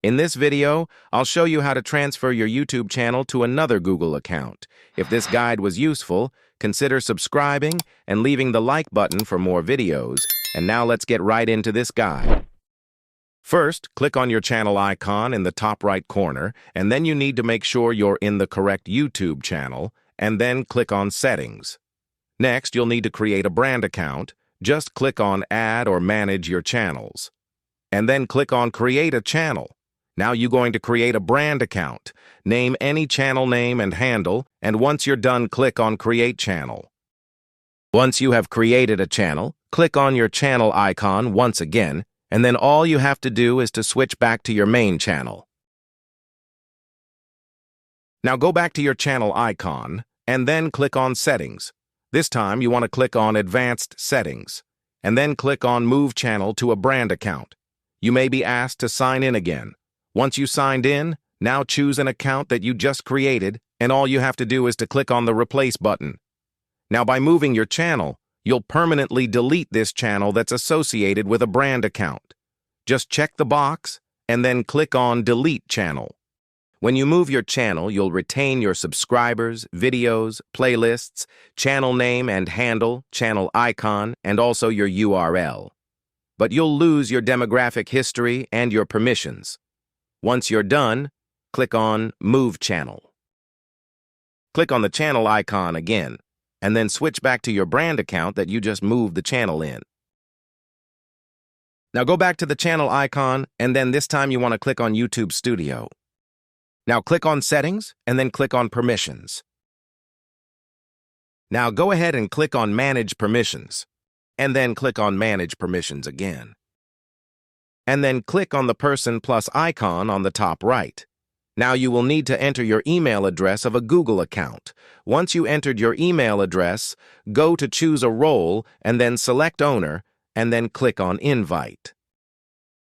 In this video, I'll show you how to transfer your YouTube channel to another Google account. If this guide was useful, consider subscribing and leaving the like button for more videos. And now let's get right into this guide. First, click on your channel icon in the top right corner, and then you need to make sure you're in the correct YouTube channel, and then click on Settings. Next, you'll need to create a brand account. Just click on Add or Manage Your Channels. And then click on Create a Channel. Now you're going to create a brand account. Name any channel name and handle, and once you're done, click on Create Channel. Once you have created a channel, click on your channel icon once again, and then all you have to do is to switch back to your main channel. Now go back to your channel icon, and then click on Settings. This time you want to click on Advanced Settings, and then click on Move Channel to a brand account. You may be asked to sign in again. Once you signed in, now choose an account that you just created, and all you have to do is to click on the Replace button. Now by moving your channel, you'll permanently delete this channel that's associated with a brand account. Just check the box, and then click on Delete Channel. When you move your channel, you'll retain your subscribers, videos, playlists, channel name and handle, channel icon, and also your URL. But you'll lose your demographic history and your permissions. Once you're done, click on Move Channel. Click on the channel icon again, and then switch back to your brand account that you just moved the channel in. Now go back to the channel icon, and then this time you want to click on YouTube Studio. Now click on Settings, and then click on Permissions. Now go ahead and click on Manage Permissions, and then click on Manage Permissions again. And then click on the person plus icon on the top right. Now you will need to enter your email address of a Google account. Once you entered your email address, go to Choose a Role, and then select Owner, and then click on Invite.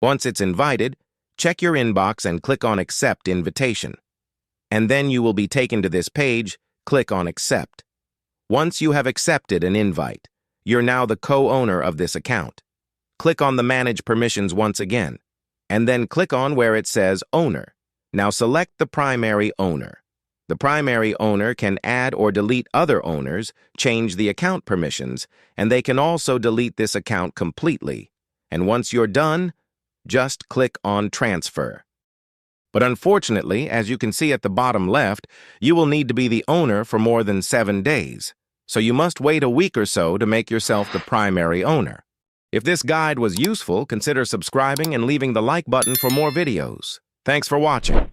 Once it's invited, check your inbox and click on Accept Invitation. And then you will be taken to this page. Click on Accept. Once you have accepted an invite, you're now the co-owner of this account. Click on the Manage Permissions once again, and then click on where it says Owner. Now select the primary owner. The primary owner can add or delete other owners, change the account permissions, and they can also delete this account completely. And once you're done, just click on Transfer. But unfortunately, as you can see at the bottom left, you will need to be the owner for more than 7 days. So you must wait a week or so to make yourself the primary owner. If this guide was useful, consider subscribing and leaving the like button for more videos. Thanks for watching.